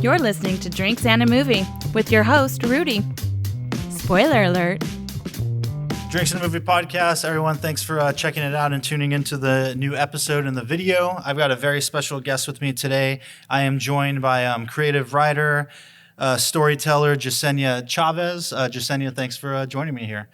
You're listening to Drinks and a Movie with your host, Rudy. Spoiler alert. Drinks and a Movie podcast. Everyone, thanks for checking it out and tuning into the new episode and the video. I've got a very special guest with me today. I am joined by creative writer, storyteller, Jesenia Chavez. Jesenia, thanks for joining me here.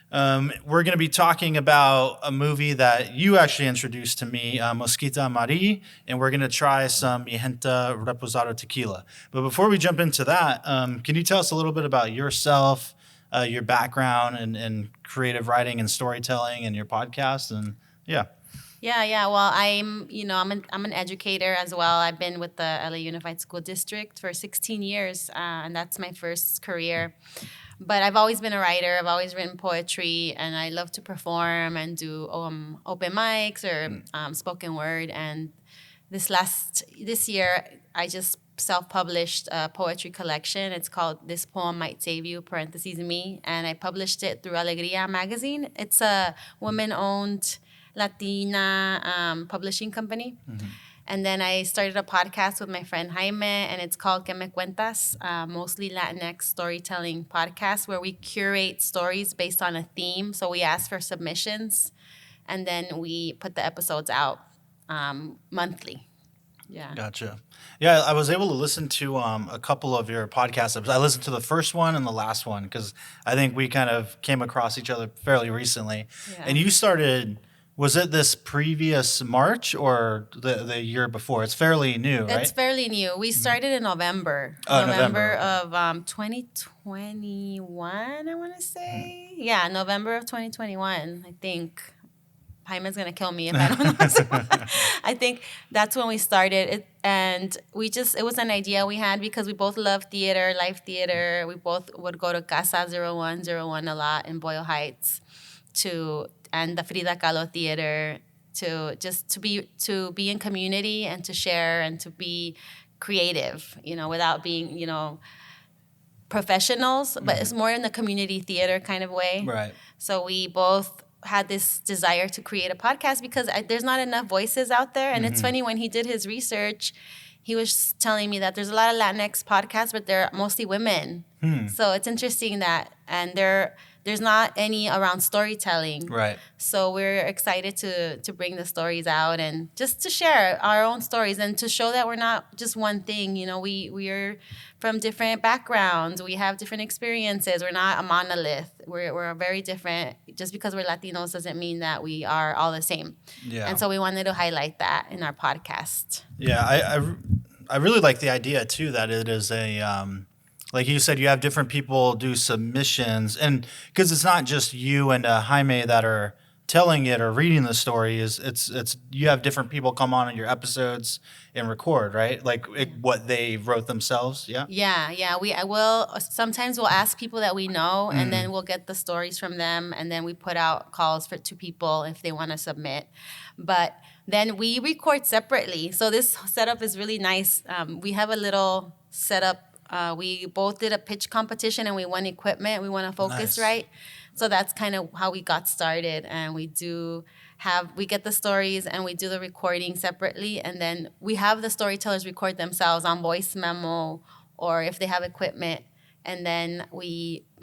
We're going to be talking about a movie that you actually introduced to me, Mosquita Y Mari, and we're going to try some Mijenta Reposado Tequila. But before we jump into that, can you tell us a little bit about yourself, your background and creative writing and storytelling and your podcast? And yeah. Well, I'm an educator as well. I've been with the LA Unified School District for 16 years, and that's my first career. But I've always been a writer. I've always written poetry, and I love to perform and do open mics or spoken word. And this year, I just self-published a poetry collection. It's called This Poem Might Save You, parentheses me, and I published it through Alegría magazine. It's a woman-owned Latina publishing company. Mm-hmm. And then I started a podcast with my friend Jaime, and it's called Que Me Cuentas, mostly Latinx storytelling podcast, where we curate stories based on a theme. So we ask for submissions, and then we put the episodes out monthly. Yeah. Gotcha. Yeah, I was able to listen to a couple of your podcasts. I listened to the first one and the last one because I think we kind of came across each other fairly recently. Yeah. And you started... Was it this previous March or the year before? It's fairly new, right? It's fairly new. We started in November. November of 2021, I want to say. Mm-hmm. Yeah, November of 2021, I think. Jaime's going to kill me if I don't know. I think that's when we started it. And it was an idea we had because we both love theater, live theater. We both would go to Casa 0101 a lot in Boyle Heights and the Frida Kahlo Theater to be in community and to share and to be creative, without being, professionals, but it's more in the community theater kind of way. Right. So we both had this desire to create a podcast because there's not enough voices out there. And it's funny, when he did his research, he was telling me that there's a lot of Latinx podcasts, but they're mostly women. So it's interesting that, and there's not any around storytelling. Right. So we're excited to bring the stories out and just to share our own stories and to show that we're not just one thing. We're from different backgrounds. We have different experiences. We're not a monolith. We're very different. Just because we're Latinos doesn't mean that we are all the same. Yeah. And so we wanted to highlight that in our podcast. Yeah, I really like the idea, too, that it is a... like you said, you have different people do submissions, and because it's not just you and Jaime that are telling it or reading the story, it's you have different people come on in your episodes and record, right? Like what they wrote themselves, yeah? Yeah. Sometimes we'll ask people that we know, and then we'll get the stories from them, and then we put out calls to people if they want to submit. But then we record separately. So this setup is really nice. We have a little setup. We both did a pitch competition and we won equipment. We won a Focusrite. Right? So that's kind of how we got started. And we get the stories and we do the recording separately. And then we have the storytellers record themselves on voice memo or if they have equipment. And then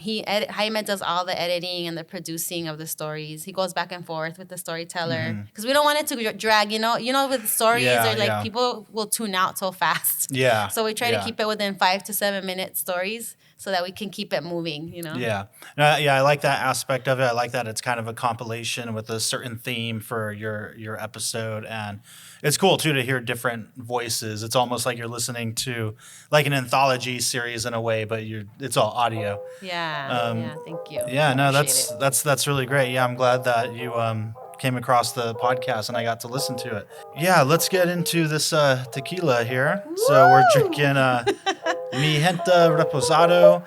Jaime does all the editing and the producing of the stories. He goes back and forth with the storyteller because we don't want it to drag. With stories people will tune out so fast. Yeah. So we try to keep it within 5 to 7 minute stories so that we can keep it moving. Yeah. I like that aspect of it. I like that it's kind of a compilation with a certain theme for your episode, and it's cool too to hear different voices. It's almost like you're listening to like an anthology series in a way, but it's all audio. Yeah, thank you. Yeah, no, that's really great. Yeah, I'm glad that you came across the podcast and I got to listen to it. Yeah, let's get into this tequila here. Woo! So we're drinking Mijenta Reposado.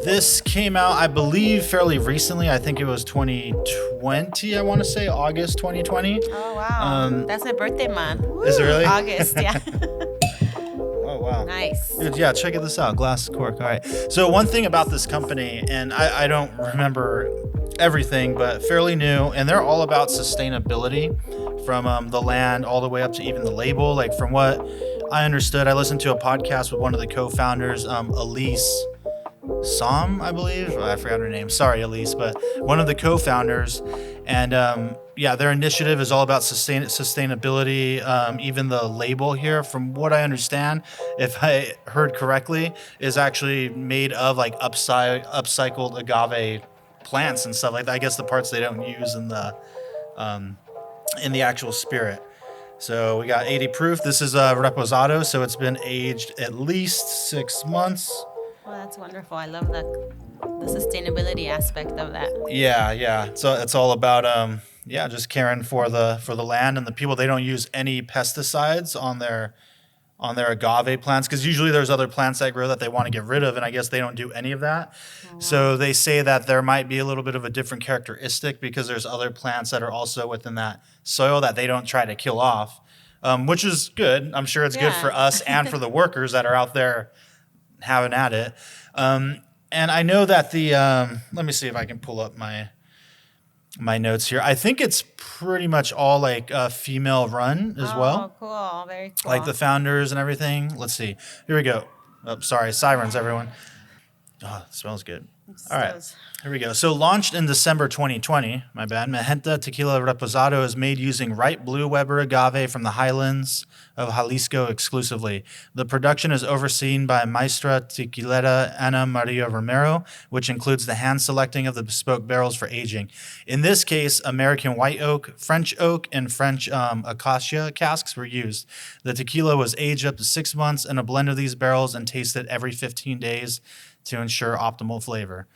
This came out, I believe, fairly recently. I think it was 2020, I want to say, August 2020. Oh, wow. That's my birthday month. Woo! Is it really? August, yeah. Oh, wow. Nice. Dude, yeah, check this out. Glass cork. All right. So one thing about this company, and I don't remember everything, but fairly new, and they're all about sustainability from the land all the way up to even the label. Like from what I understood, I listened to a podcast with one of the co-founders, Elise Som, I believe. I forgot her name. Sorry, Elise, but one of the co-founders. And yeah, their initiative is all about sustainability. Even the label here, from what I understand, if I heard correctly, is actually made of like upcycled agave plants and stuff like that. I guess the parts they don't use in the actual spirit. So we got 80 proof. This is a reposado, so it's been aged at least 6 months. Well, that's wonderful. I love the sustainability aspect of that. Yeah. So it's all about just caring for the land and the people. They don't use any pesticides on their agave plants, because usually there's other plants that grow that they want to get rid of, and I guess they don't do any of that. Oh, wow. So they say that there might be a little bit of a different characteristic because there's other plants that are also within that soil that they don't try to kill off, which is good. I'm sure it's good for us and for the workers that are out there having at it. And I know that let me see if I can pull up my notes here. I think it's pretty much all like female run as well. Oh, cool. Very cool. Like the founders and everything. Let's see. Here we go. Oh, sorry. Sirens, everyone. Oh, it smells good. All right. Here we go. So launched in December 2020, my bad, Mijenta Tequila Reposado is made using ripe blue Weber agave from the highlands of Jalisco exclusively. The production is overseen by Maestra Tequilera Ana Maria Romero, which includes the hand selecting of the bespoke barrels for aging. In this case, American white oak, French oak, and French acacia casks were used. The tequila was aged up to 6 months in a blend of these barrels and tasted every 15 days to ensure optimal flavor.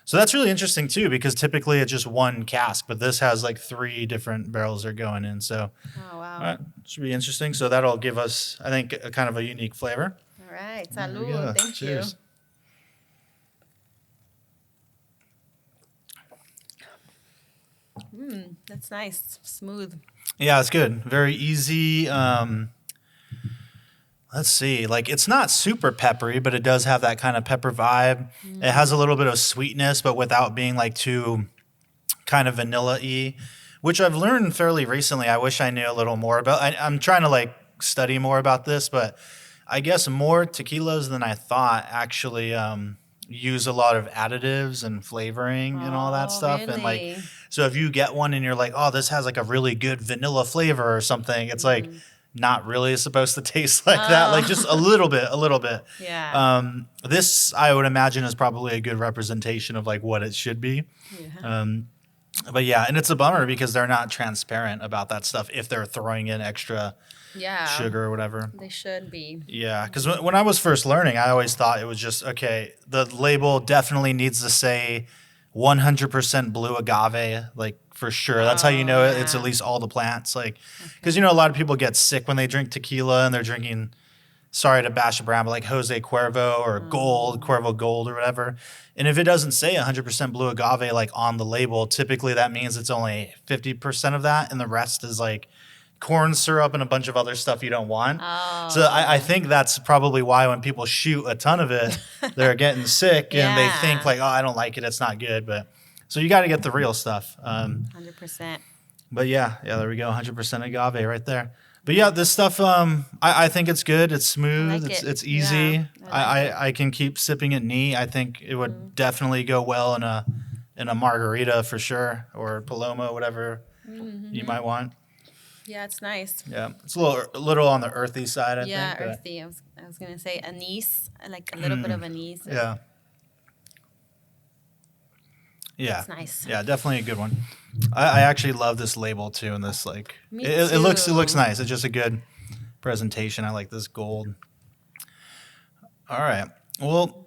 So that's really interesting too, because typically it's just one cask, but this has like 3 different barrels they're going in. So, oh, wow. All right, should be interesting. So that'll give us, I think, a kind of a unique flavor. All right, salud. Thank Cheers. you. That's nice, smooth. Yeah, it's good. Very easy. Let's see. Like, it's not super peppery, but it does have that kind of pepper vibe. It has a little bit of sweetness, but without being like too kind of vanilla-y, which I've learned fairly recently. I wish I knew a little more about. I'm trying to like study more about this, but I guess more tequilas than I thought actually use a lot of additives and flavoring and all that stuff. Really? And like, so if you get one and you're like, oh, this has like a really good vanilla flavor or something, it's like not really supposed to taste like that. Like just a little bit. Yeah. This I would imagine is probably a good representation of like what it should be. Yeah. But yeah, and it's a bummer because they're not transparent about that stuff if they're throwing in extra sugar or whatever. They should be. Yeah, because when I was first learning, I always thought it was just, okay, the label definitely needs to say 100% blue agave, like for sure. That's how you know it's at least all the plants. Like, because, you know, a lot of people get sick when they drink tequila and they're drinking, sorry to bash a brand, but like Jose Cuervo or Cuervo Gold or whatever. And if it doesn't say 100% blue agave like on the label, typically that means it's only 50% of that, and the rest is like corn syrup and a bunch of other stuff you don't want. So I think that's probably why when people shoot a ton of it, they're getting sick and they think like, oh, I don't like it, it's not good. But so you got to get the real stuff. 100%. But yeah, there we go, 100% agave right there. But yeah, this stuff, I think it's good. It's smooth. Like it's easy. Yeah, I can keep sipping it neat. I think it would definitely go well in a margarita for sure, or Paloma, whatever you might want. Yeah, it's nice. Yeah, it's a little on the earthy side, I think. Yeah, earthy. I was gonna say anise, like a little bit of anise. Yeah. Yeah. It's nice. Yeah, definitely a good one. I actually love this label too, and this like Me it looks too. nice. It's just a good presentation. I like this gold. All right. Well,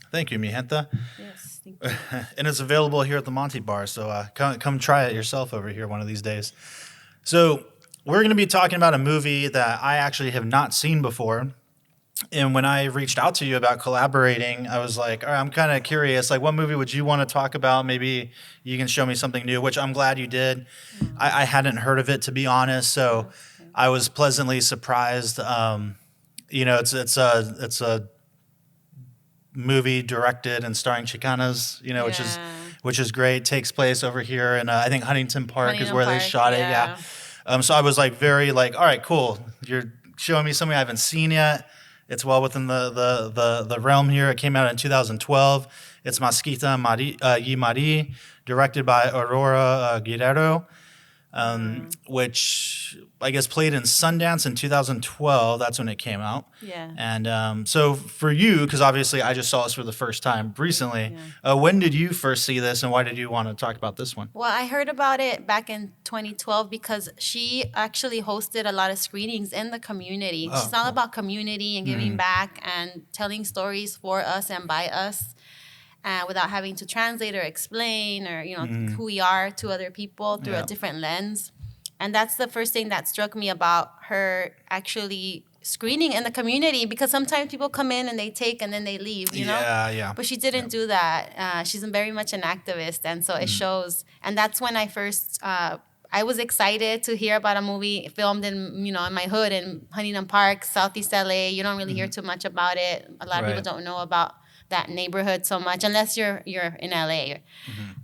thank you, Mijenta. Yes, thank you. And it's available here at the Monty Bar, so come try it yourself over here one of these days. So we're going to be talking about a movie that I actually have not seen before. And when I reached out to you about collaborating, I was like, all right, I'm kind of curious. Like, what movie would you want to talk about? Maybe you can show me something new, which I'm glad you did. I hadn't heard of it, to be honest. So I was pleasantly surprised. it's a movie directed and starring Chicanas, which is great. Takes place over here in I think Huntington Park is where they shot it. Yeah. So I was like very like, all right, cool. You're showing me something I haven't seen yet. It's well within the realm here. It came out in 2012. It's Mosquita Y Mari, directed by Aurora Guerrero, which I guess played in Sundance in 2012. That's when it came out. Yeah. And so for you, because obviously I just saw this for the first time recently, when did you first see this and why did you want to talk about this one? Well, I heard about it back in 2012 because she actually hosted a lot of screenings in the community. She's all about community and giving back and telling stories for us and by us. Without having to translate or explain or, who we are to other people through a different lens. And that's the first thing that struck me about her actually screening in the community, because sometimes people come in and they take and then they leave, you know? Yeah. But she didn't do that. She's very much an activist, and so it shows. And that's when I first... I was excited to hear about a movie filmed in my hood in Huntington Park, Southeast LA. You don't really hear too much about it. A lot of people don't know about that neighborhood so much unless you're in LA.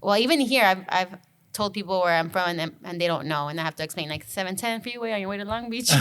Well, even here, I've told people where I'm from and they don't know, and I have to explain like 710 freeway on your way to Long Beach.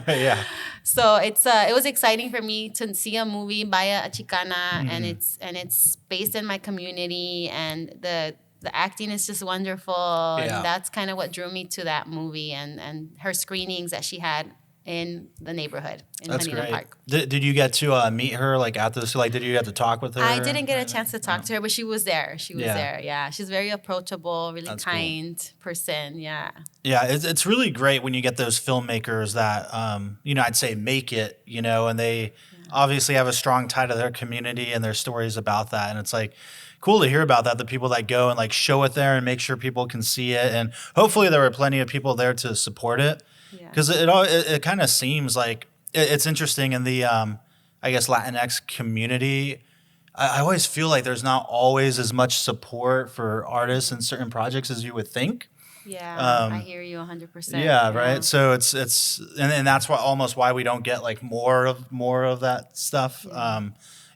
Yeah. So it was exciting for me to see a movie by a Chicana, and it's based in my community, and the acting is just wonderful, and that's kind of what drew me to that movie and her screenings that she had in the neighborhood in Huntington Park. Did you get to meet her like at this? Like, did you get to talk with her? I didn't get a chance to talk to her, but she was there. She was there. Yeah, she's very approachable, really kind person. Yeah. Yeah, it's really great when you get those filmmakers that I'd say make it, and they obviously have a strong tie to their community and their stories about that, and it's like cool to hear about that. The people that go and like show it there and make sure people can see it, and hopefully there were plenty of people there to support it. Because it kind of seems like it's interesting in the I guess Latinx community. I always feel like there's not always as much support for artists in certain projects as you would think. Yeah, I hear you 100%. Yeah, right. So it's and that's why we don't get like more of that stuff.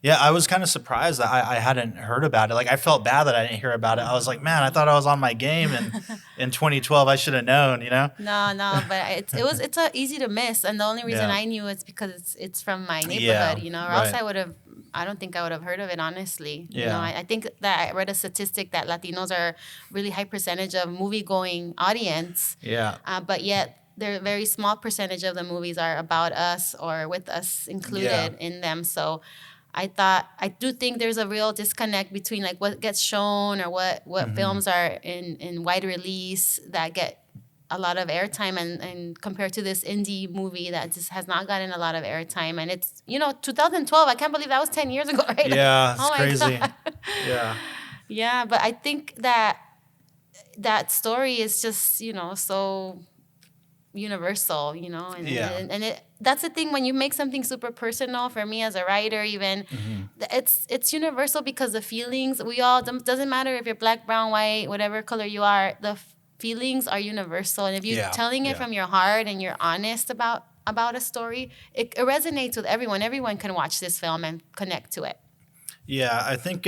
Yeah, I was kind of surprised that I hadn't heard about it. Like, I felt bad that I didn't hear about it. I was like, man, I thought I was on my game, and in 2012, I should have known, No, but it's easy to miss, and the only reason I knew it's because it's from my neighborhood, or else I don't think I would have heard of it, honestly. Yeah. I think that I read a statistic that Latinos are really high percentage of movie-going audience. Yeah. But yet, they're a very small percentage of the movies are about us or with us included in them. So I do think there's a real disconnect between like what gets shown or what films are in wide release that get a lot of airtime and compared to this indie movie that just has not gotten a lot of airtime. And it's 2012. I can't believe that was 10 years ago, right? Yeah, it's crazy. Yeah. Yeah, but I think that story is just so universal, and that's the thing when you make something super personal. For me as a writer, even it's universal because the feelings we all doesn't matter if you're black, brown, white, whatever color you are, the feelings are universal, and if you're telling it from your heart and you're honest about a story, it resonates with everyone can watch this film and connect to it. Yeah, I think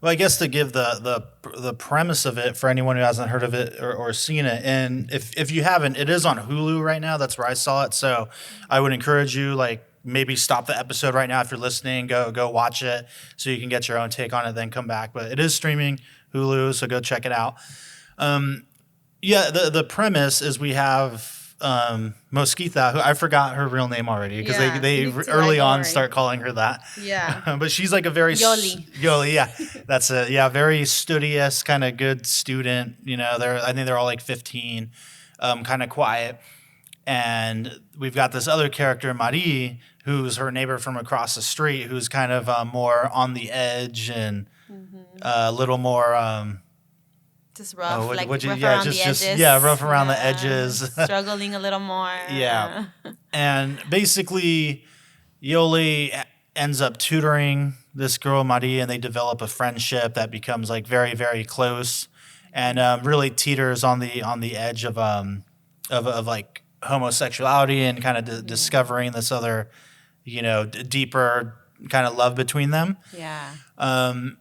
well, I guess to give the premise of it for anyone who hasn't heard of it or seen it, and if you haven't, it is on Hulu right now. That's where I saw it. So I would encourage you, like, maybe stop the episode right now if you're listening. Go watch it so you can get your own take on it, then come back. But it is streaming Hulu, so go check it out. The premise is we have Mosquita, who I forgot her real name already because they early on start calling her that. Yeah. But she's like a very Yoli, yeah. That's a very studious, kind of good student. I think they're all like 15, kind of quiet. And we've got this other character, Mari, who's her neighbor from across the street, who's kind of more on the edge and a little more just rough, rough around the edges. Rough around the edges. Struggling a little more. Yeah. And basically, Yoli ends up tutoring this girl, Mari, and they develop a friendship that becomes like very, very close, and really teeters on the edge of like homosexuality and kind of discovering this other, deeper kind of love between them. Yeah. And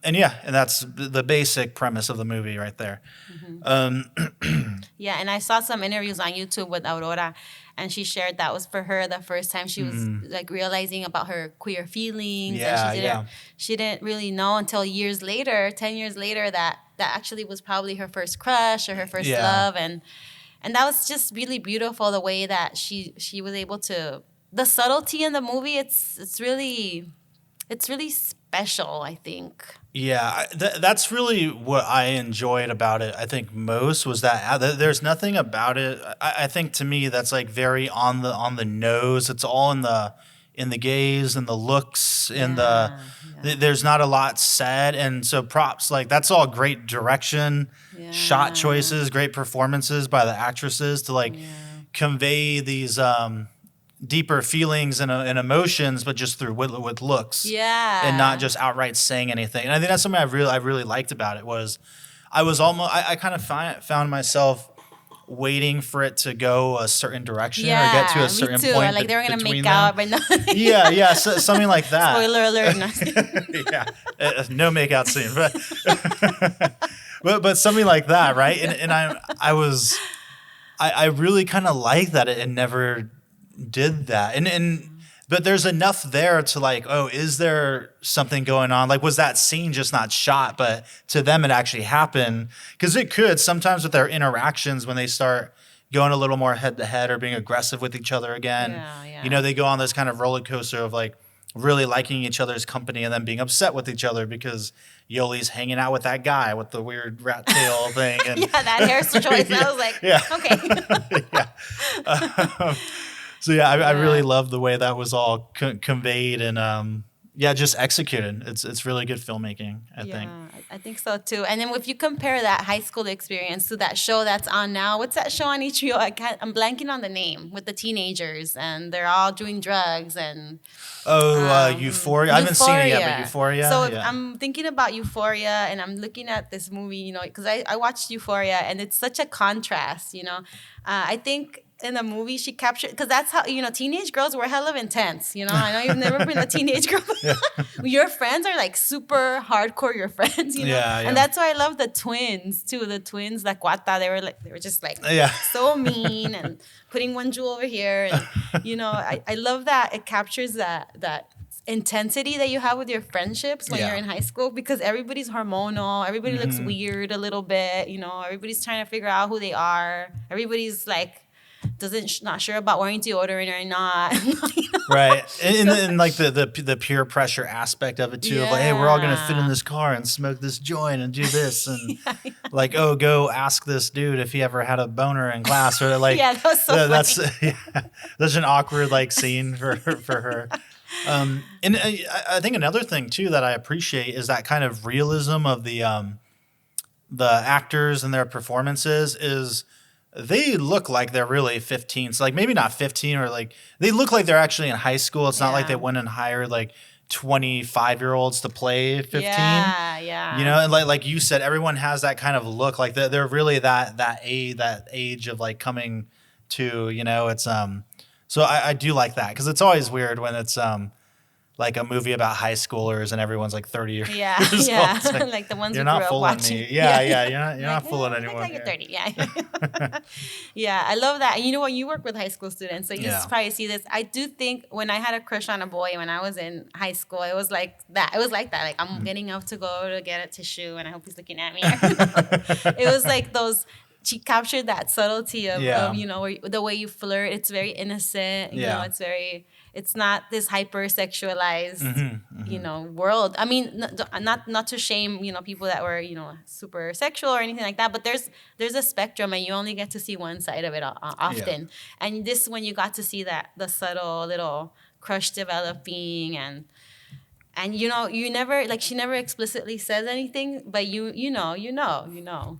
that's the basic premise of the movie right there. Yeah, and I saw some interviews on YouTube with Aurora, and she shared that was for her the first time she was like realizing about her queer feelings. Yeah, and she didn't really know until years later, 10 years later, that actually was probably her first crush or her first love, and that was just really beautiful the way that she was able to, the subtlety in the movie. It's really special, I think. Yeah, that's really what I enjoyed about it. I think most was that there's nothing about it. I think to me that's like very on the nose. It's all in the gaze and the looks and there's not a lot said, and so props, like that's all great direction, shot choices, great performances by the actresses to like convey these deeper feelings and emotions, but just through with looks, and not just outright saying anything. And I think that's something I really liked about it. Was I kind of found myself waiting for it to go a certain direction or get to a certain point. Like they were gonna make them. out, but no. So, something like that. Spoiler alert! No make out scene, but something like that, right? And I really kind of like that it never did that, but there's enough there to like, oh, is there something going on? Like, was that scene just not shot, but to them it actually happened? Because it could sometimes with their interactions when they start going a little more head to head or being aggressive with each other again. They go on this kind of roller coaster of like really liking each other's company and then being upset with each other because Yoli's hanging out with that guy with the weird rat tail thing. And that hair choice. I was like, okay. So I really love the way that was all conveyed and just executed. It's really good filmmaking, I think. I think so too. And then if you compare that high school experience to that show that's on now, what's that show on HBO? I'm blanking on the name, with the teenagers and they're all doing drugs and. Euphoria. I haven't seen it yet, but Euphoria. So I'm thinking about Euphoria and I'm looking at this movie, because I watched Euphoria and it's such a contrast, I think. In the movie, she captured, because that's how, teenage girls were hella intense, I know you've never been a teenage girl. Your friends are like super hardcore, your friends, And that's why I love the twins too. The twins, La Cuata, they were just like so mean and putting one jewel over here. And, I love that it captures that intensity that you have with your friendships when you're in high school, because everybody's hormonal, everybody looks weird a little bit, everybody's trying to figure out who they are. Everybody's like, not sure about wearing deodorant or not. Right. And like the peer pressure aspect of it too, of like, hey, we're all gonna fit in this car and smoke this joint and do this, and like, oh, go ask this dude if he ever had a boner in class, or like that was so funny. That's an awkward like scene for her. And I think another thing too that I appreciate is that kind of realism of the actors and their performances is. They look like they're really 15. So like maybe not 15, or like they look like they're actually in high school. It's not like they went and hired like 25-year-olds to play 15. Yeah. And like you said, everyone has that kind of look. Like they're really that age of like coming to, it's so I do like that, because it's always weird when it's like a movie about high schoolers and everyone's like 30 years old. Like the ones you're who not grew up fooling watching. me. You're not fooling anyone. Like you're 30. I love that. And you work with high school students, so you probably see this. I do think when I had a crush on a boy when I was in high school, it was like that. Like I'm getting up to go to get a tissue, and I hope he's looking at me. It was like those. She captured that subtlety of the way you flirt. It's very innocent. It's not this hypersexualized, world. I mean, not to shame, people that were, super sexual or anything like that. But there's a spectrum, and you only get to see one side of it often. Yeah. And this, when you got to see the subtle little crush developing, and you never, like, she never explicitly says anything, but you know.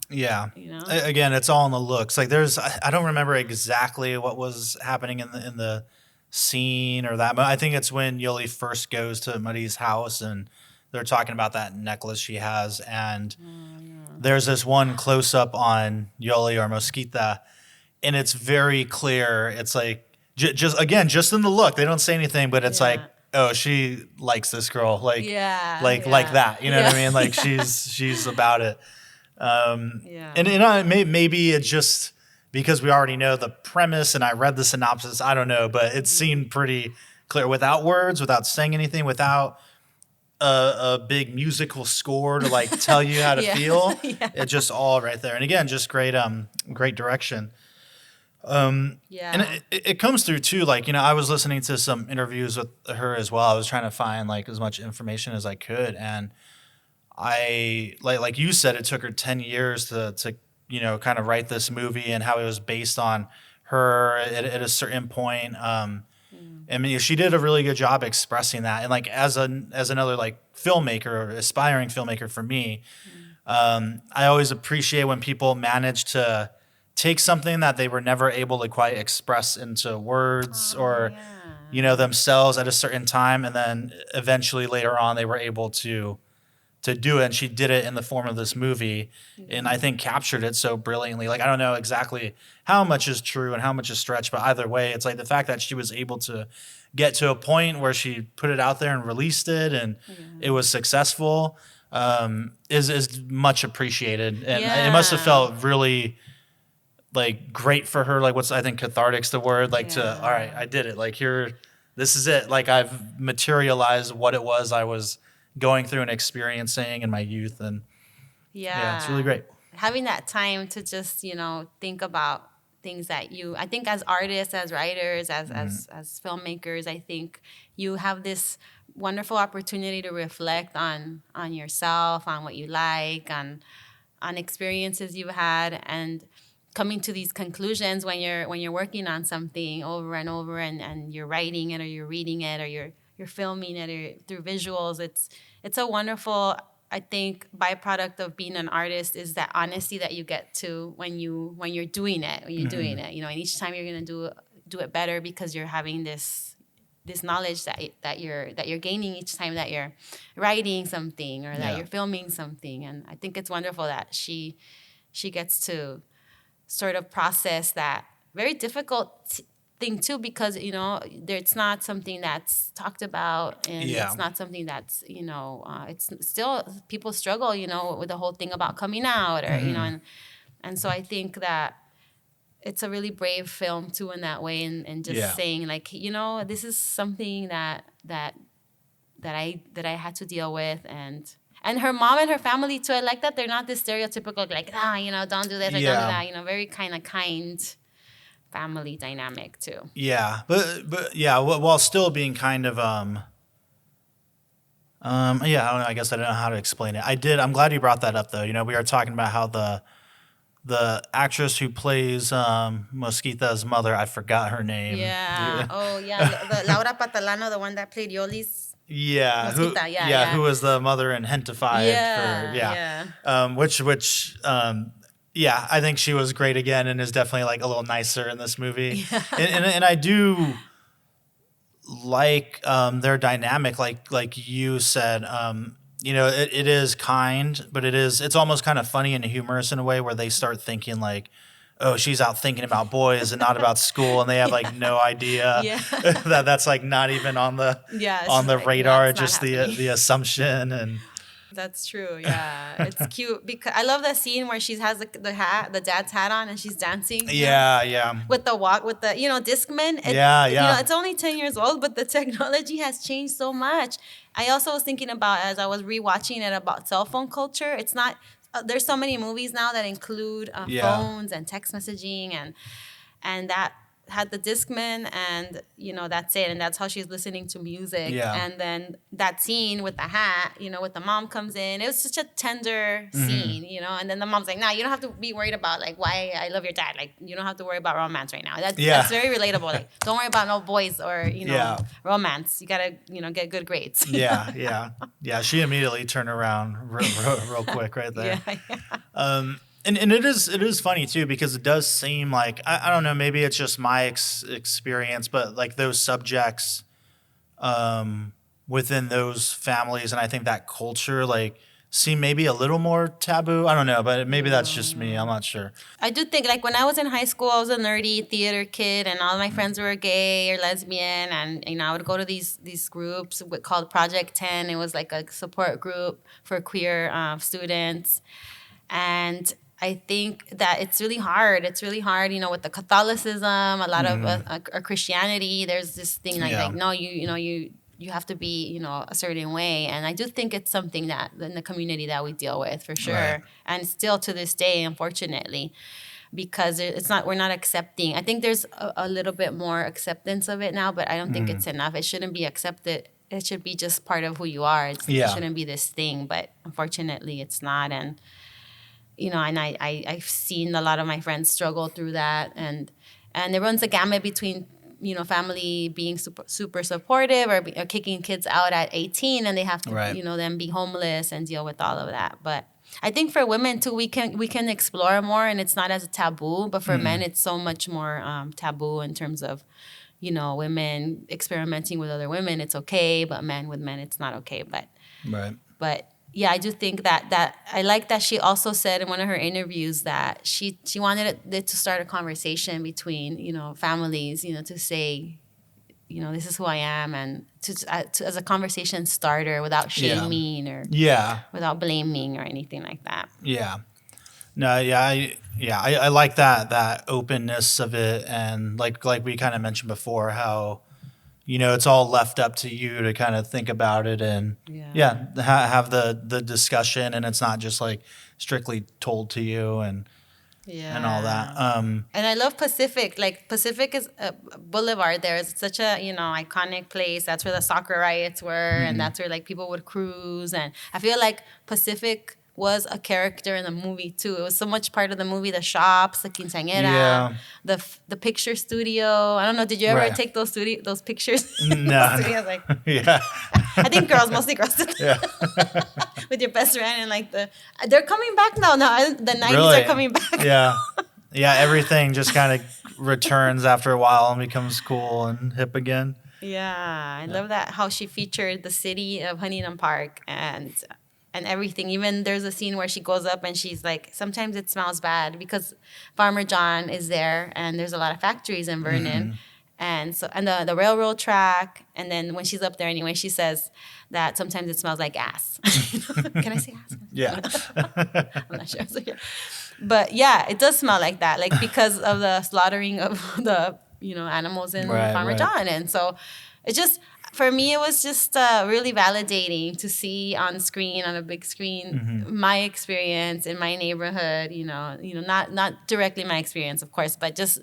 Yeah. Again, it's all in the looks. Like I don't remember exactly what was happening in the scene or that, but I think it's when Yoli first goes to Mari's house and they're talking about that necklace she has, and there's this one close up on Yoli or Mosquita, and it's very clear. It's like just in the look, they don't say anything, but it's like, oh, she likes this girl, like like that. You know what I mean? Like she's about it. And maybe it's just because we already know the premise, and I read the synopsis. I don't know, but it seemed pretty clear without words, without saying anything, without a big musical score to like tell you how to feel. It's just all right there. And again, just great direction. And it comes through too. Like, you know, I was listening to some interviews with her as well. I was trying to find like as much information as I could, and I like you said, it took her 10 years to you know, kind of write this movie, and how it was based on her at a certain point. I mean, she did a really good job expressing that. And like as another like filmmaker or aspiring filmmaker for me, I always appreciate when people manage to take something that they were never able to quite express into words you know, themselves at a certain time, and then eventually later on they were able to do it, and she did it in the form of this movie, and I think captured it so brilliantly. Like, I don't know exactly how much is true and how much is stretched, but either way, it's like the fact that she was able to get to a point where she put it out there and released it, and it was successful, is much appreciated, and it must have felt really like great for her. Like, I think cathartic's the word, like to, all right, I did it. Like, here, this is it. Like, I've materialized what it was I was going through and experiencing in my youth. And it's really great. Having that time to just, you know, think about things that I think as artists, as writers, as filmmakers, I think you have this wonderful opportunity to reflect on yourself, on what you like, on experiences you've had, and coming to these conclusions when you're working on something over and over, and you're writing it, or you're reading it, or you're filming it, or through visuals. It's a wonderful, I think, byproduct of being an artist is that honesty that you get to when you're doing it, doing it, you know, and each time you're gonna do it better, because you're having this knowledge that you're gaining each time that you're writing something, or that you're filming something. And I think it's wonderful that she gets to sort of process that very difficult thing too, because, you know, it's not something that's talked about, and it's not something that's, you know, it's still, people struggle, you know, with the whole thing about coming out, or you know, and so I think that it's a really brave film too in that way, and just saying, like, you know, this is something that I had to deal with, and her mom and her family too. I like that they're not this stereotypical, like, you know, don't do this or don't do that, you know, very kind family dynamic too. Yeah, but while still being kind of I don't know. I guess I don't know how to explain it. I'm glad you brought that up though. You know, we are talking about how the actress who plays Mosquita's mother, I forgot her name. Yeah. The Laura Patalano, the one that played Yoli's. Yeah. Mosquita, who was the mother in Gentified. Which I think she was great again, and is definitely like a little nicer in this movie. And I do like their dynamic, like you said. You know, it is kind, but it's almost kind of funny and humorous in a way, where they start thinking like, oh, she's out thinking about boys and not about school, and they have like no idea that's like not even on the radar, just the assumption. And that's true. Yeah, it's cute because I love that scene where she has the dad's hat on, and she's dancing. With the Discman. You know, it's only 10 years old, but the technology has changed so much. I also was thinking about, as I was rewatching it, about cell phone culture. It's not. There's so many movies now that include phones and text messaging, and that had the Discman, and, you know, that's it. And that's how she's listening to music. And then that scene with the hat, you know, with the mom comes in, it was such a tender scene, you know, and then the mom's like, nah, you don't have to be worried about like why I love your dad. Like, you don't have to worry about romance right now. That's very relatable. Like, don't worry about no boys or, you know, romance. You gotta, you know, get good grades. She immediately turned around real quick right there. And it is funny too, because it does seem like, I don't know, maybe it's just my experience, but like those subjects within those families, and I think that culture, like seem maybe a little more taboo. I don't know, but maybe that's just me. I'm not sure. I do think, like, when I was in high school, I was a nerdy theater kid, and all my friends were gay or lesbian, and I would go to these groups called Project 10. It was like a support group for queer students, and I think that it's really hard. It's really hard, with the Catholicism, a lot of Christianity. There's this thing like no, you have to be, a certain way. And I do think it's something that in the community that we deal with for sure. Right. And still to this day, unfortunately, because we're not accepting. I think there's a little bit more acceptance of it now, but I don't think it's enough. It shouldn't be accepted. It should be just part of who you are. It shouldn't be this thing, but unfortunately it's not. And, and I've seen a lot of my friends struggle through that. And it runs the gamut between family being super supportive or kicking kids out at 18, and they have to, then be homeless and deal with all of that. But I think for women too, we can explore more, and it's not as taboo. But for men, it's so much more taboo in terms of, women experimenting with other women. It's okay, but men with men, it's not okay. But yeah, I do think that I like that she also said in one of her interviews that she wanted it to start a conversation between, families, to say, this is who I am, and to as a conversation starter without shaming or without blaming or anything like that. Yeah. No, I like that openness of it, and like we kind of mentioned before, how it's all left up to you to kind of think about it and have the discussion, and it's not just like strictly told to you and all that. And I love Pacific. Like, Pacific is Boulevard there. It's such a, iconic place. That's where the soccer riots were, and that's where like people would cruise. And I feel like Pacific was a character in the movie too. It was so much part of the movie. The shops, the quinceañera, the picture studio. I don't know. Did you ever take those pictures? No. Like, yeah. I think mostly girls did that. With your best friend, and like they're coming back now. No, the 90s are coming back. Yeah. Everything just kind of returns after a while and becomes cool and hip again. Yeah, I love that, how she featured the city of Huntington Park and everything. Even there's a scene where she goes up and she's like, sometimes it smells bad because Farmer John is there, and there's a lot of factories in Vernon. And so, and the railroad track. And then when she's up there anyway, she says that sometimes it smells like ass. Can I say ass? Yeah. I'm not sure. So, yeah. But yeah, it does smell like that, like because of the slaughtering of the, animals in Farmer John. And so it just, for me, it was just really validating to see on screen, on a big screen, my experience in my neighborhood. Not directly my experience, of course, but just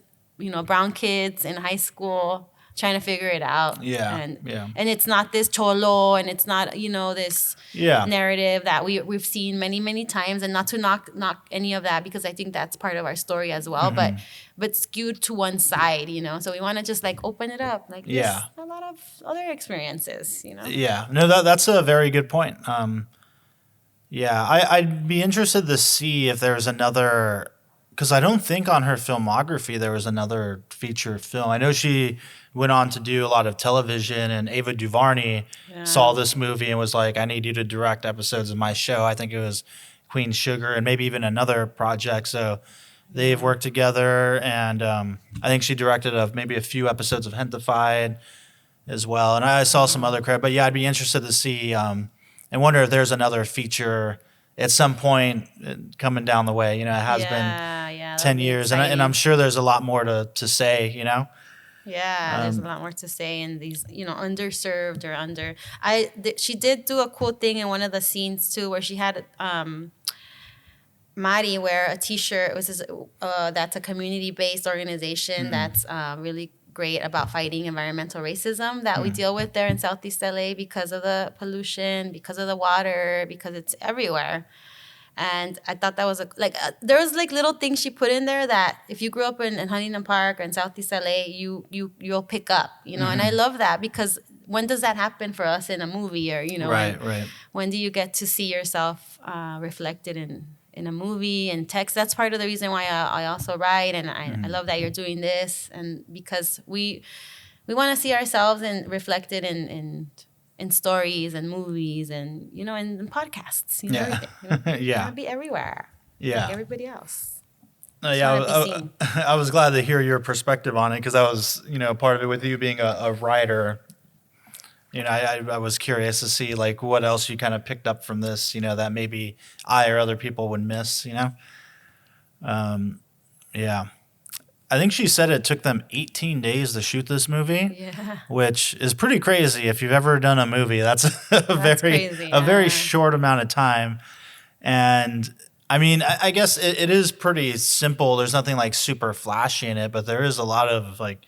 brown kids in high school trying to figure it out. And it's not this cholo, and it's not this narrative that we've seen many, many times. And not to knock any of that, because I think that's part of our story as well. But skewed to one side, So we want to just like open it up, like there's a lot of other experiences, Yeah, no, that's a very good point. I'd be interested to see if there's another, because I don't think on her filmography there was another feature film. I know she went on to do a lot of television, and Ava DuVernay saw this movie and was like, I need you to direct episodes of my show. I think it was Queen Sugar and maybe even another project. So they've worked together, and I think she directed maybe a few episodes of Hentified as well. And I saw some other credit, but I'd be interested to see and wonder if there's another feature at some point coming down the way. It has been 10 years, and I'm sure there's a lot more to say, Yeah, there's a lot more to say in these, underserved or under. She did do a cool thing in one of the scenes too, where she had Mari wear a T-shirt. It was that's a community-based organization that's really great about fighting environmental racism that we deal with there in Southeast LA because of the pollution, because of the water, because it's everywhere. And I thought that was there was like little things she put in there that if you grew up in Huntington Park or in Southeast LA, you'll pick up, And I love that, because when does that happen for us in a movie, or when do you get to see yourself reflected in a movie and text? That's part of the reason why I also write, and I love that you're doing this, and because we want to see ourselves reflected in in stories and movies and, you know, and podcasts, you know, Yeah. everything. You know? Yeah. I want to be everywhere. Yeah. Like everybody else. Yeah, Just wanna be seen. I was glad to hear your perspective on it because I was, you know, part of it with you being a writer. You know, I was curious to see like what else you kind of picked up from this, you know, that maybe I or other people would miss, you know? Yeah. I think she said it took them 18 days to shoot this movie, Yeah. which is pretty crazy. If you've ever done a movie, that's Crazy, a very yeah. short amount of time. And I mean, I guess it is pretty simple. There's nothing like super flashy in it, but there is a lot of like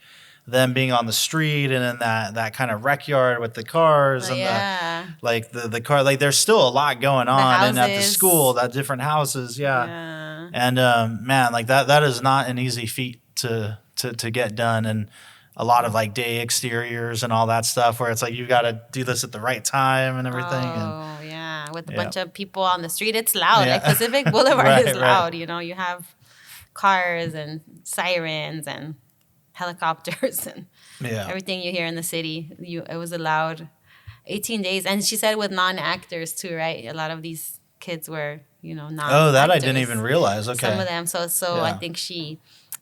them being on the street and in that kind of rec yard with the cars and the car. Like there's still a lot going on, and at the houses. school, that different houses, Yeah. And man, like that is not an easy feat to get done, and a lot of like day exteriors and all that stuff where it's like you got to do this at the right time and everything. Oh, yeah. With a bunch of people on the street, it's loud. Yeah. Like Pacific Boulevard Right, is right. loud. You know, you have cars and sirens and helicopters and everything you hear in the city. It was a loud 18 days. And she said with non-actors too, right? A lot of these kids were, you know, non-actors. Oh, that I didn't even realize. Okay. Some of them. So Yeah. I think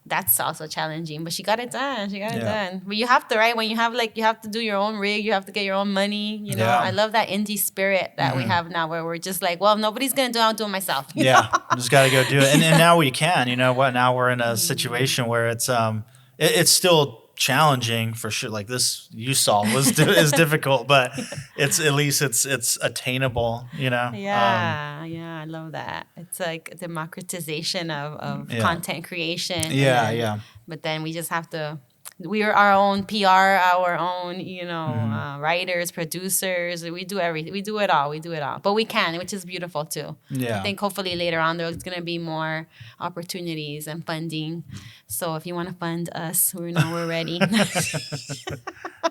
that's also challenging, but she got it done. She got it done. But you have to, right? When you have you have to do your own rig, you have to get your own money. You know, Yeah. I love that indie spirit that we have now, where we're just like, well, if nobody's gonna do it, I'll do it myself. you know? Just got to go do it. And now we can. You know what? Now we're in a situation where it's still challenging for sure. Like this you saw is difficult, but it's at least it's attainable. You know. Yeah, I love that. It's like a democratization of content creation. Yeah. But then we just have to. We are our own PR, our own, you know, writers, producers. We do everything. We do it all. But we can, which is beautiful too. Yeah. I think hopefully later on there's going to be more opportunities and funding. So if you want to fund us, we're ready.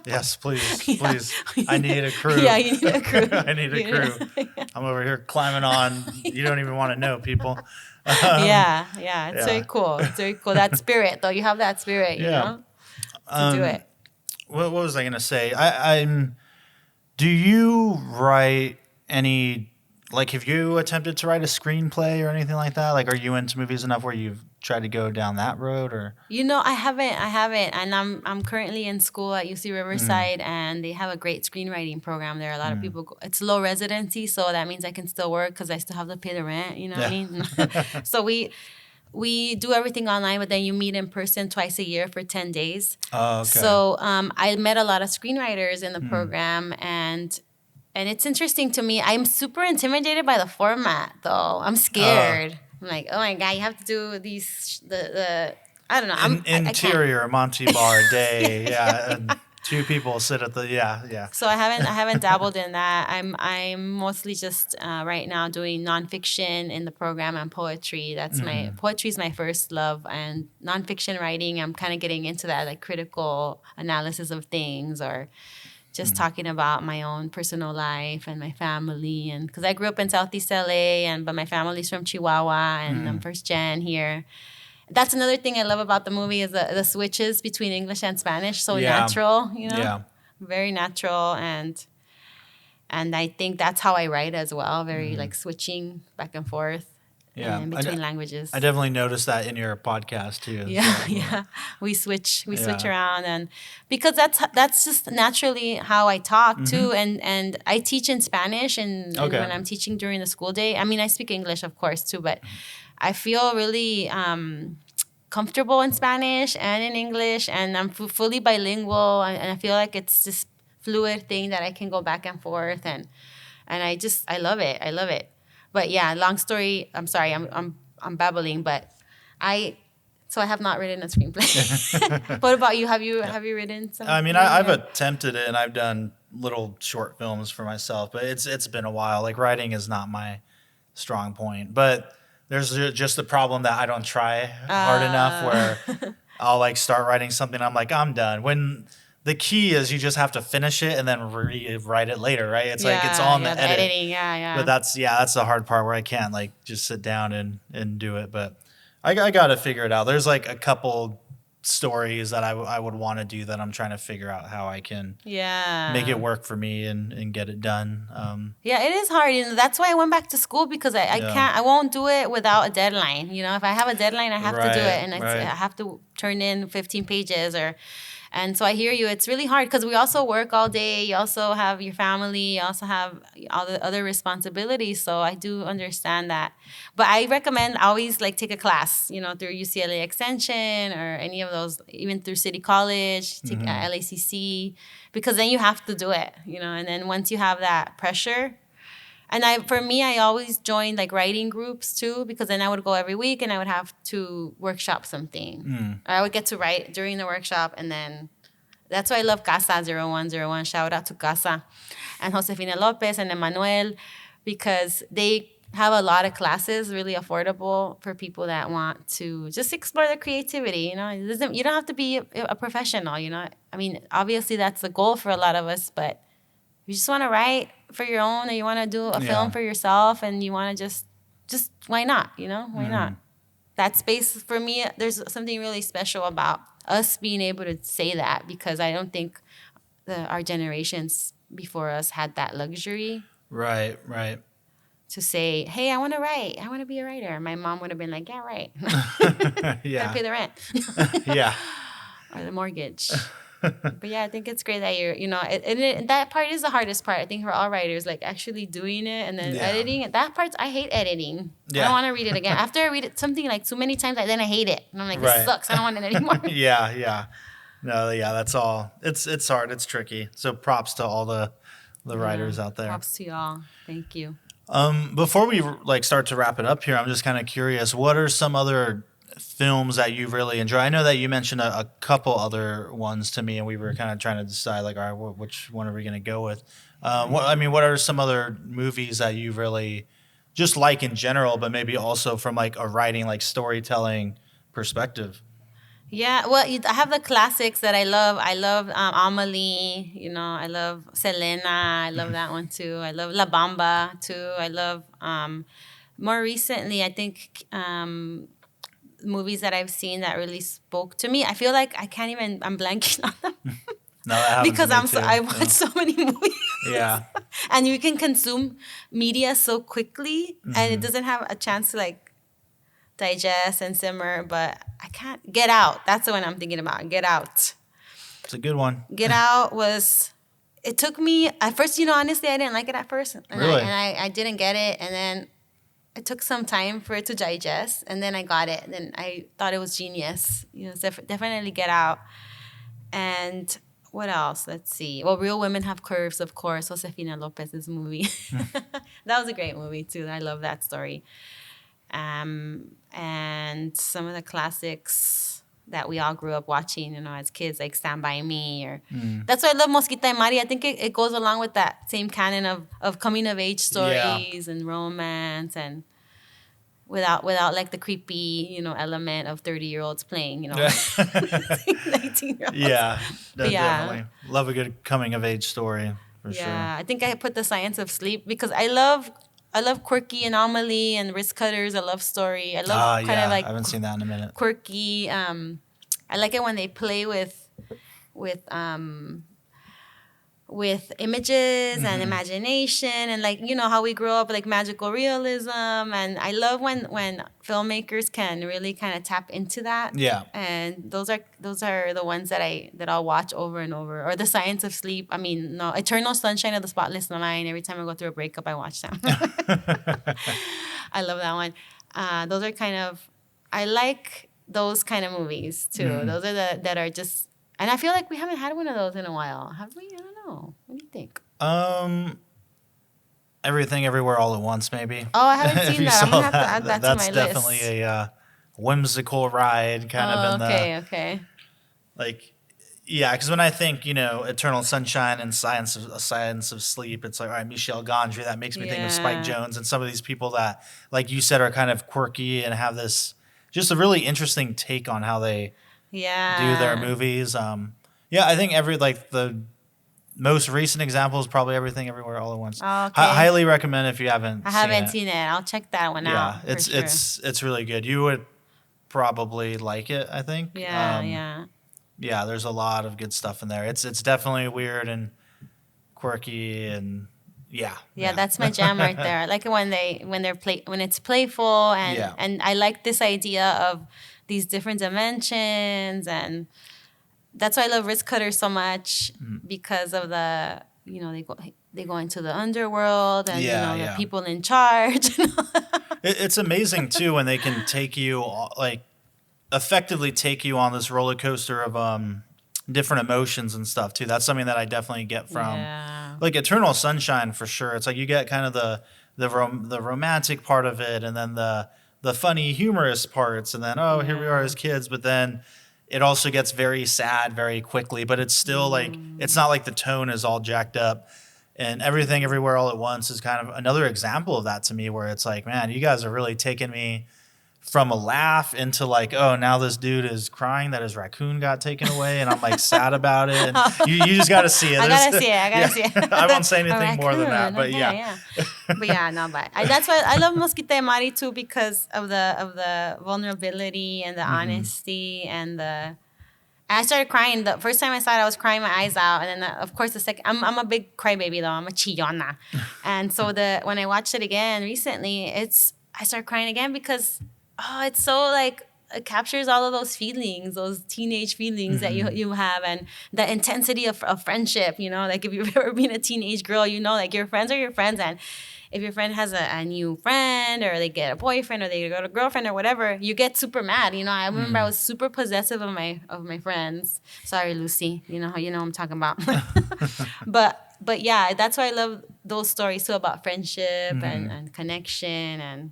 Yes, please. I need a crew. Yeah, you need a crew. I need a crew. I'm over here climbing on. You don't even want to know, people. Yeah. It's very cool. It's very cool. That spirit, though. You have that spirit, you know, to do it. What was I going to say? Do you write any, like, have you attempted to write a screenplay or anything like that? Like, are you into movies enough where you've tried to go down that road, or? You know, I haven't, and I'm currently in school at UC Riverside, and they have a great screenwriting program there. A lot of people. It's low residency, so that means I can still work because I still have to pay the rent. You know what I mean? So we do everything online, but then you meet in person twice a year for 10 days. Oh, okay. So I met a lot of screenwriters in the program, and it's interesting to me. I'm super intimidated by the format, though. I'm scared. I'm like, oh my God, you have to do these, I don't know. Interior Monty Bar day, and two people sit at the, So I haven't dabbled in that. I'm mostly just right now doing nonfiction in the program and poetry. That's poetry's my first love, and nonfiction writing, I'm kind of getting into that, like critical analysis of things, or just talking about my own personal life and my family, and because I grew up in Southeast LA, but my family's from Chihuahua, and I'm first gen here. That's another thing I love about the movie is the switches between English and Spanish. So natural, you know, very natural, and I think that's how I write as well. Very like switching back and forth. Yeah, in between languages. I definitely noticed that in your podcast too. Yeah. We switch around, and because that's just naturally how I talk too. And I teach in Spanish, and when I'm teaching during the school day, I mean, I speak English of course too, but I feel really comfortable in Spanish and in English, and I'm fully bilingual, and I feel like it's this fluid thing that I can go back and forth, and I love it. But yeah, long story. I'm sorry, I'm babbling, but I have not written a screenplay. What about you? Have you written something? I mean, I've attempted it, and I've done little short films for myself, but it's been a while. Like writing is not my strong point, but there's just the problem that I don't try hard enough. Where I'll like start writing something, I'm like, I'm done. When the key is you just have to finish it and then rewrite it later, right? It's like it's on the editing, But that's the hard part where I can't like just sit down and do it. But I got to figure it out. There's like a couple stories that I would want to do that I'm trying to figure out how I can make it work for me and get it done. Yeah, it is hard. That's why I went back to school, because I won't do it without a deadline. If I have a deadline, I have to do it, and I have to turn in 15 pages and so I hear you. It's really hard because we also work all day. You also have your family. You also have all the other responsibilities. So I do understand that. But I recommend always take a class, through UCLA Extension or any of those, even through City College, LACC, because then you have to do it, and then once you have that pressure. And for me, I always joined writing groups too, because then I would go every week and I would have to workshop something. Or I would get to write during the workshop, and then that's why I love Casa 0101. Shout out to Casa and Josefina Lopez and Emmanuel, because they have a lot of classes really affordable for people that want to just explore their creativity. You don't have to be a professional. I mean, obviously that's the goal for a lot of us, but you just want to write for your own, or you want to do a film for yourself, and you want to just why not? Why not? That space for me, there's something really special about us being able to say that, because I don't think our generations before us had that luxury. Right. To say, hey, I want to write. I want to be a writer. My mom would have been like, yeah, right. Gotta pay the rent. Or the mortgage. But yeah, I think it's great that and that part is the hardest part. I think for all writers, actually doing it and then editing it. That part, I hate editing. I don't want to read it again. After I read it something too many times, then I hate it. And I'm like, this sucks. I don't want it anymore. That's all. It's hard. It's tricky. So props to all the writers out there. Props to y'all. Thank you. Before we start to wrap it up here, I'm just kind of curious, what are some other films that you really enjoy? I know that you mentioned a couple other ones to me, and we were kind of trying to decide all right, which one are we going to go with? What are some other movies that you really just like in general, but maybe also from a writing, storytelling perspective? Yeah, well, I have the classics that I love. I love Amelie, I love Selena. I love that one too. I love La Bamba too. I love, more recently, I think, movies that I've seen that really spoke to me. I feel like I'm blanking on them. No, that happens because to me too. I watch so many movies. Yeah. And you can consume media so quickly, and it doesn't have a chance to digest and simmer. But I can't. Get Out. That's the one I'm thinking about. Get Out. It's a good one. Get Out was. It took me at first. Honestly, I didn't like it at first, and really? I didn't get it, and then it took some time for it to digest, and then I got it. And then I thought it was genius. Definitely Get Out. And what else? Let's see. Well, Real Women Have Curves, of course. Josefina Lopez's movie. That was a great movie too. I love that story. And some of the classics that we all grew up watching, as kids, like Stand By Me, or that's why I love Mosquita Y Mari. I think it goes along with that same canon of coming of age stories and romance, and without the creepy, element of 30-year-olds playing, 19-year-olds. Yeah, definitely. Love a good coming of age story for sure. Yeah, I think I put The Science of Sleep because I love quirky Anomaly and Wrist Cutters, a love story. I love I haven't seen that in a minute. Quirky. I like it when they play with images and imagination, and how we grew up magical realism. And I love when filmmakers can really kind of tap into that. Yeah. And those are the ones that I'll watch over and over. Or The Science of Sleep. Eternal Sunshine of the Spotless Mind. Every time I go through a breakup, I watch them. I love that one. Those are I like those kind of movies too. Those are that are just. And I feel like we haven't had one of those in a while. Have we? I don't know. What do you think? Everything Everywhere All at Once, maybe. Oh, I haven't seen that. I'm going to have to add that to my list. That's definitely a whimsical ride, kind of in the... Okay. Because when I think, Eternal Sunshine and Science of Sleep, it's all right, Michel Gondry, that makes me think of Spike Jonze and some of these people that, like you said, are kind of quirky and have this, just a really interesting take on how they... do their movies. I think the most recent example is probably Everything Everywhere All at Once. Okay. Highly recommend if you haven't. I haven't seen it. I'll check that one out. Yeah, it's really good. You would probably like it, I think. Yeah, there's a lot of good stuff in there. It's definitely weird and quirky and yeah. That's my jam right there. I like it when it's playful and I like this idea of these different dimensions, and that's why I love Wrist Cutter so much, because of the, you know, they go into the underworld and the people in charge. It's amazing too when they can take you, like, effectively take you on this roller coaster of different emotions and stuff too. That's something that I definitely get from like Eternal Sunshine for sure. It's like you get kind of the romantic part of it, and then the funny humorous parts, and then here we are as kids, but then it also gets very sad very quickly, but it's still like, it's not like the tone is all jacked up. And Everything Everywhere All at Once is kind of another example of that to me, where it's like, man, you guys are really taking me from a laugh into like, oh, now this dude is crying that his raccoon got taken away, and I'm like sad about it. And you just got to see it. I gotta see it. I won't say anything more than that, but but that's why I love Mosquita Y Mari too, because of the vulnerability and the honesty and I started crying. The first time I saw it, I was crying my eyes out, and then of course the second, I'm a big crybaby though. I'm a chillona, and so when I watched it again recently, I started crying again because it's so like, it captures all of those feelings, those teenage feelings that you have, and the intensity of friendship. You know, like if you've ever been a teenage girl, you know, like your friends are your friends, and if your friend has a new friend, or they get a boyfriend, or they got a girlfriend, or whatever, you get super mad. You know, I remember I was super possessive of my friends. Sorry, Lucy. You know what I'm talking about. But yeah, that's why I love those stories too, about friendship and connection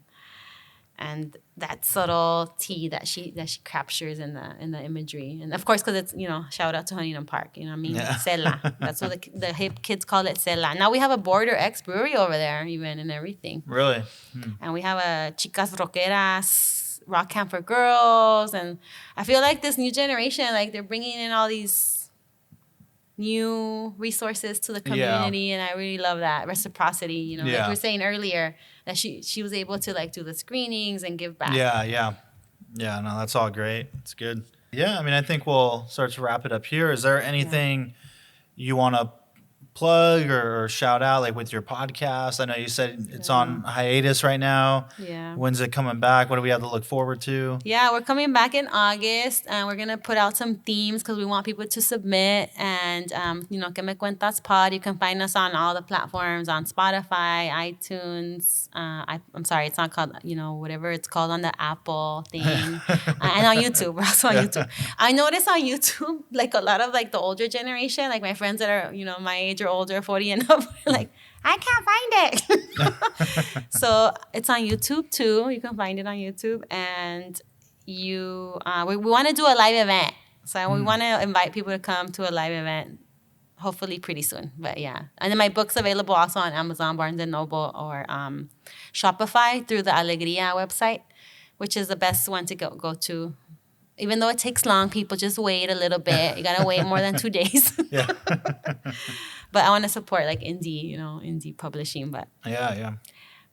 and that subtlety that she captures in the imagery. And of course, because it's, you know, shout out to Huntington Park, you know what I mean? Cela. That's what the hip kids call it, Cela. Now we have a Border X brewery over there even, and everything. Really? And we have a Chicas Rockeras rock camp for girls. And I feel like this new generation, like they're bringing in all these new resources to the community, and I really love that reciprocity. You know, like we were saying earlier, that she was able to like do the screenings and give back. No, that's all great. It's good. Yeah, I mean, I think we'll start to wrap it up here. Is there anything you want to plug or shout out, like with your podcast? I know you said it's on hiatus right now. When's it coming back? What do we have to look forward to? We're coming back in August, and we're gonna put out some themes because we want people to submit. And you know, Que Me Cuentas Pod, you can find us on all the platforms, on Spotify, iTunes. I'm sorry, it's not called, you know, whatever it's called on the Apple thing. And on YouTube. We're also on YouTube. I noticed on YouTube, like a lot of like the older generation, like my friends that are, you know, my age or older, 40 and up, like, I can't find it. So it's on YouTube too. You can find it on YouTube. And we want to do a live event. So we want to invite people to come to a live event, hopefully pretty soon. But yeah. And then my book's available also on Amazon, Barnes & Noble, or Shopify through the Alegria website, which is the best one to go to. Even though it takes long, people just wait a little bit. You got to wait more than 2 days. But I want to support like indie publishing. But yeah,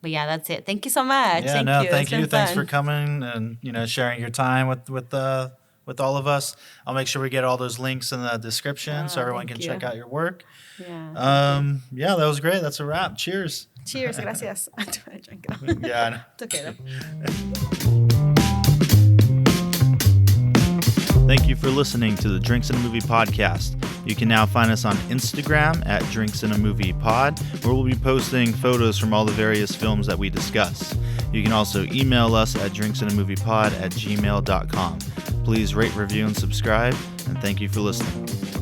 that's it. Thank you so much. Thank you. Thanks for coming and, you know, sharing your time with all of us. I'll make sure we get all those links in the description so everyone can check out your work. That was great. That's a wrap. Cheers. Cheers. Gracias. I drank it. Yeah. It's okay though. Thank you for listening to the Drinks in a Movie podcast. You can now find us on Instagram at Drinks in a Movie Pod, where we'll be posting photos from all the various films that we discuss. You can also email us at drinksinamoviepod@gmail.com. Please rate, review, and subscribe, and thank you for listening.